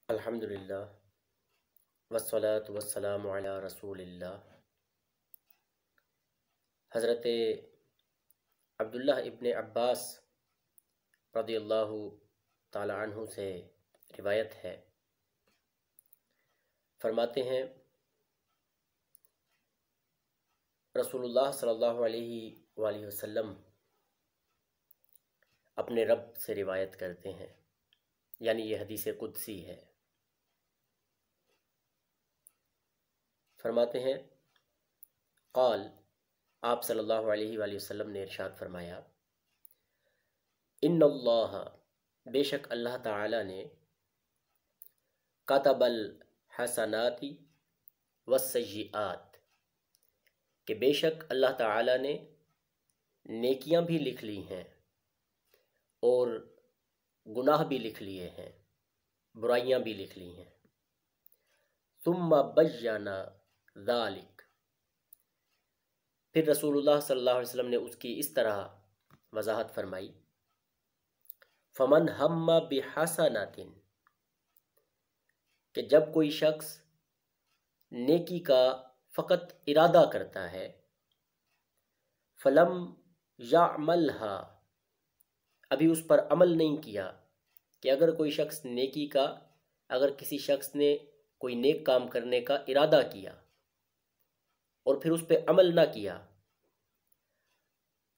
الحمدللہ والصلاة والسلام علی رسول اللہ۔ حضرت عبداللہ ابن عباس رضی اللہ تعالی عنہ سے روایت ہے، فرماتے ہیں رسول اللہ صلی اللہ علیہ وآلہ وسلم اپنے رب سے روایت کرتے ہیں، یعنی یہ حدیث قدسی ہے۔ فرماتے ہیں قال، آپ صلی اللہ علیہ وآلہ وسلم نے ارشاد فرمایا، ان اللہ، بے شک اللہ تعالی نے، کتب الحسنات والسیئات، کہ بے شک اللہ تعالی نے نیکیاں بھی لکھ لی ہیں اور گناہ بھی لکھ لیے ہیں، برائیاں بھی لکھ لی ہیں۔ ثم بیّن ذالک، پھر رسول اللہ صلی اللہ علیہ وسلم نے اس کی اس طرح وضاحت فرمائی، فمن ہم بحسنۃ، کہ جب کوئی شخص نیکی کا فقط ارادہ کرتا ہے، فلم یعملھا، ابھی اس پر عمل نہیں کیا، کہ اگر کوئی شخص نیکی کا، اگر کسی شخص نے کوئی نیک کام کرنے کا ارادہ کیا اور پھر اس پہ عمل نہ کیا،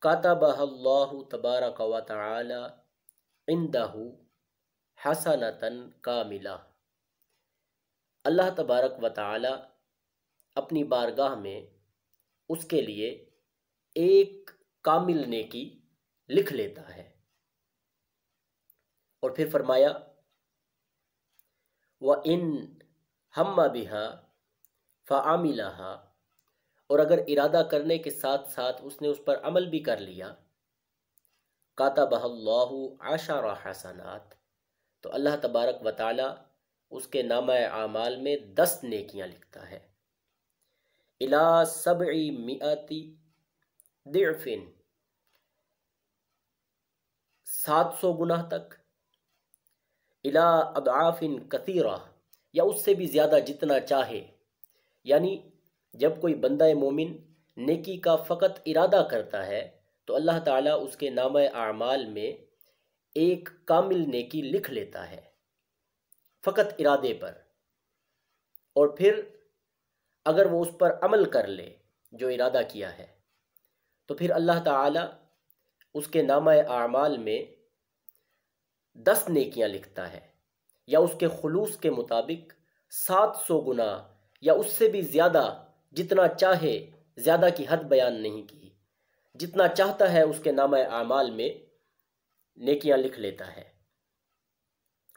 کتبہ اللہ تبارک و تعالی عندہ حسنۃ کاملہ، اللہ تبارک و تعالی اپنی بارگاہ میں اس کے لیے ایک کامل نیکی لکھ لیتا ہے۔ اور پھر فرمایا وَإِنْ ہَمَّ بِهَا فَعَمِلَهَا، اور اگر ارادہ کرنے کے ساتھ ساتھ اس نے اس پر عمل بھی کر لیا، كَتَبَهَا اللَّهُ عَشَرَ حَسَنَاتٍ، تو اللہ تبارک و تعالی اس کے نامہ اعمال میں 10 نیکیاں لکھتا ہے، إِلَى 700 ضِعْفٍ، 700 گناہ تک، إِلَى أَضْعَافٍ كَثِيرَةٍ، یا اس سے بھی زیادہ جتنا چاہے۔ یعنی جب کوئی بندہ مومن نیکی کا فقط ارادہ کرتا ہے تو اللہ تعالیٰ اس کے نامہ اعمال میں ایک کامل نیکی لکھ لیتا ہے فقط ارادے پر، اور پھر اگر وہ اس پر عمل کر لے جو ارادہ کیا ہے تو پھر اللہ تعالیٰ اس کے نامہ اعمال میں 10 نیکیاں لکھتا ہے، یا اس کے خلوص کے مطابق 700 گنا یا اس سے بھی زیادہ، جتنا چاہے، زیادہ کی حد بیان نہیں کی، جتنا چاہتا ہے اس کے نامہ اعمال میں نیکیاں لکھ لیتا ہے۔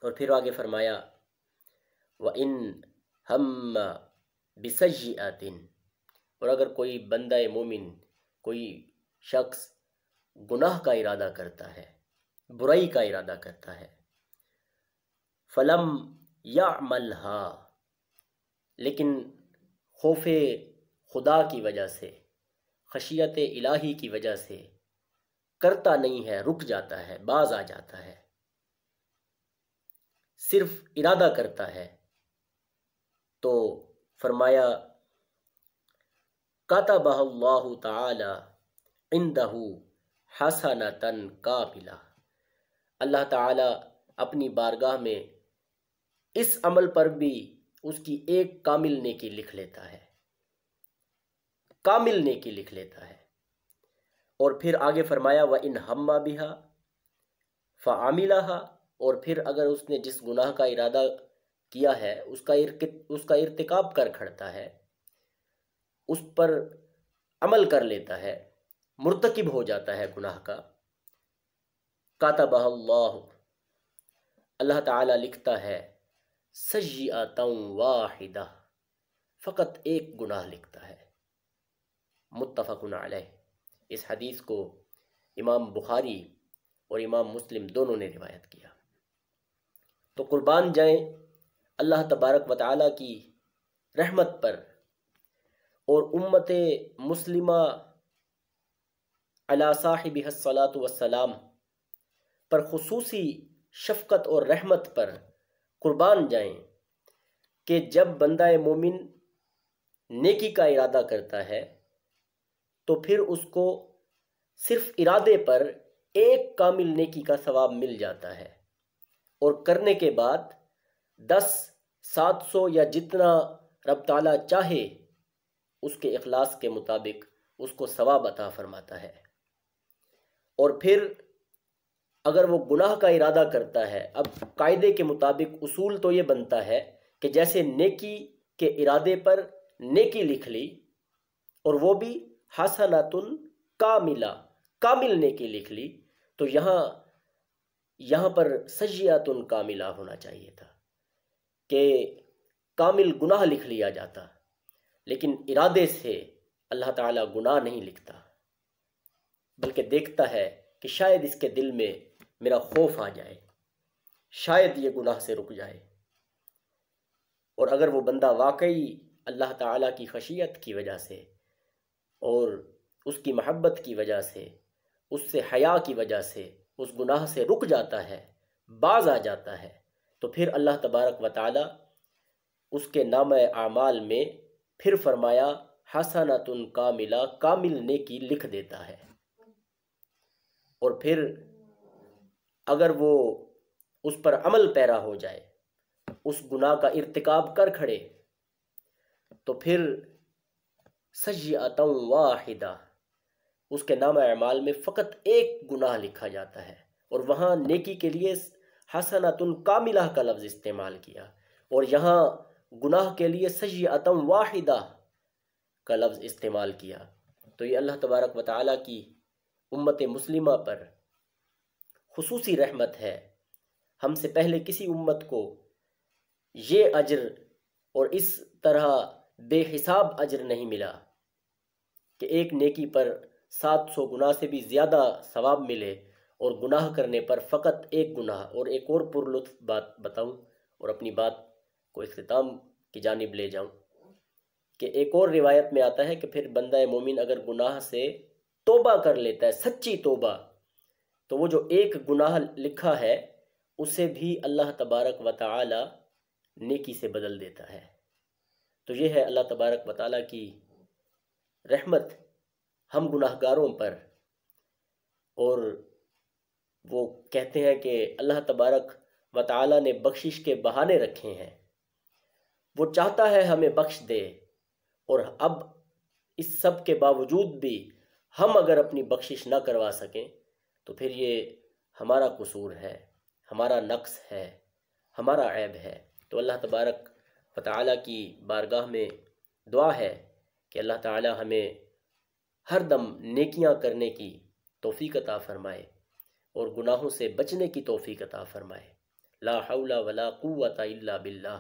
اور پھر آگے فرمایا وَإِنْ ہَمَّ بِسَیِّئَةٍ، اور اگر کوئی بندہ مومن، کوئی شخص گناہ کا ارادہ کرتا ہے، برائی کا ارادہ کرتا ہے، فلم یعملھا، لیکن خوف خدا کی وجہ سے، خشیت الہی کی وجہ سے کرتا نہیں ہے، رک جاتا ہے، باز آ جاتا ہے، صرف ارادہ کرتا ہے، تو فرمایا کتبہ اللہ تعالی عندہ حسنۃ کاملہ، اللہ تعالی اپنی بارگاہ میں اس عمل پر بھی اس کی ایک کامل نیکی لکھ لیتا ہے، کامل نیکی لکھ لیتا ہے۔ اور پھر آگے فرمایا وَإِنْ ہَمَّ بِهَا فَعَمِلَهَا، اور پھر اگر اس نے جس گناہ کا ارادہ کیا ہے اس کا ارتکاب کر کھڑتا ہے، اس پر عمل کر لیتا ہے، مرتکب ہو جاتا ہے گناہ کا، کاتبہ اللہ تعالی لکھتا ہے سیئۃ واحدہ، فقط ایک گناہ لکھتا ہے۔ متفق علیہ، اس حدیث کو امام بخاری اور امام مسلم دونوں نے روایت کیا۔ تو قربان جائیں اللہ تبارک و تعالی کی رحمت پر اور امت مسلمہ علی صاحبہ الصلاۃ والسلام پر خصوصی شفقت اور رحمت پر، قربان جائیں کہ جب بندہ مومن نیکی کا ارادہ کرتا ہے تو پھر اس کو صرف ارادے پر ایک کامل نیکی کا ثواب مل جاتا ہے، اور کرنے کے بعد 10، 700 یا جتنا رب تعالیٰ چاہے اس کے اخلاص کے مطابق اس کو ثواب عطا فرماتا ہے۔ اور پھر اگر وہ گناہ کا ارادہ کرتا ہے، اب قاعدے کے مطابق اصول تو یہ بنتا ہے کہ جیسے نیکی کے ارادے پر نیکی لکھ لی، اور وہ بھی حسنۃ کاملہ، کامل نیکی لکھ لی، تو یہاں پر سیئۃ کاملہ ہونا چاہیے تھا کہ کامل گناہ لکھ لیا جاتا، لیکن ارادے سے اللہ تعالیٰ گناہ نہیں لکھتا، بلکہ دیکھتا ہے کہ شاید اس کے دل میں میرا خوف آ جائے، شاید یہ گناہ سے رک جائے۔ اور اگر وہ بندہ واقعی اللہ تعالیٰ کی خشیت کی وجہ سے اور اس کی محبت کی وجہ سے، اس سے حیا کی وجہ سے اس گناہ سے رک جاتا ہے، باز آ جاتا ہے، تو پھر اللہ تبارک و تعالیٰ اس کے نامہ اعمال میں پھر فرمایا حسنۃ کاملہ، کامل نیکی لکھ دیتا ہے۔ اور پھر اگر وہ اس پر عمل پیرا ہو جائے، اس گناہ کا ارتکاب کر کھڑے، تو پھر سیئۃ واحدہ، اس کے نامہ اعمال میں فقط ایک گناہ لکھا جاتا ہے، اور وہاں نیکی کے لیے حسنۃ کاملہ کا لفظ استعمال کیا، اور یہاں گناہ کے لیے سیئۃ واحدہ کا لفظ استعمال کیا۔ تو یہ اللہ تبارک و تعالیٰ کی امت مسلمہ پر خصوصی رحمت ہے۔ ہم سے پہلے کسی امت کو یہ اجر اور اس طرح بے حساب اجر نہیں ملا کہ ایک نیکی پر 700 گناہ سے بھی زیادہ ثواب ملے، اور گناہ کرنے پر فقط ایک گناہ۔ اور ایک اور پرلطف بات بتاؤں اور اپنی بات کو اختتام کی جانب لے جاؤں کہ ایک اور روایت میں آتا ہے کہ پھر بندہ مومن اگر گناہ سے توبہ کر لیتا ہے، سچی توبہ، تو وہ جو ایک گناہ لکھا ہے اسے بھی اللہ تبارک و تعالی نیکی سے بدل دیتا ہے۔ تو یہ ہے اللہ تبارک و تعالی کی رحمت ہم گناہ گاروں پر، اور وہ کہتے ہیں کہ اللہ تبارک و تعالی نے بخشش کے بہانے رکھے ہیں، وہ چاہتا ہے ہمیں بخش دے، اور اب اس سب کے باوجود بھی ہم اگر اپنی بخشش نہ کروا سکیں تو پھر یہ ہمارا قصور ہے، ہمارا نقص ہے، ہمارا عیب ہے۔ تو اللہ تبارک و تعالی کی بارگاہ میں دعا ہے کہ اللہ تعالی ہمیں ہر دم نیکیاں کرنے کی توفیق عطا فرمائے اور گناہوں سے بچنے کی توفیق عطا فرمائے۔ لا حول ولا قوت الا باللہ۔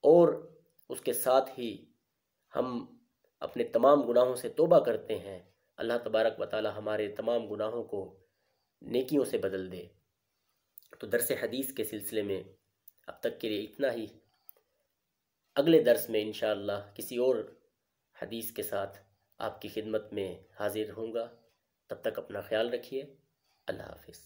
اور اس کے ساتھ ہی ہم اپنے تمام گناہوں سے توبہ کرتے ہیں، اللہ تبارک و تعالی ہمارے تمام گناہوں کو نیکیوں سے بدل دے۔ تو درس حدیث کے سلسلے میں اب تک کے لیے اتنا ہی۔ اگلے درس میں انشاءاللہ کسی اور حدیث کے ساتھ آپ کی خدمت میں حاضر ہوں گا۔ تب تک اپنا خیال رکھیے۔ اللہ حافظ۔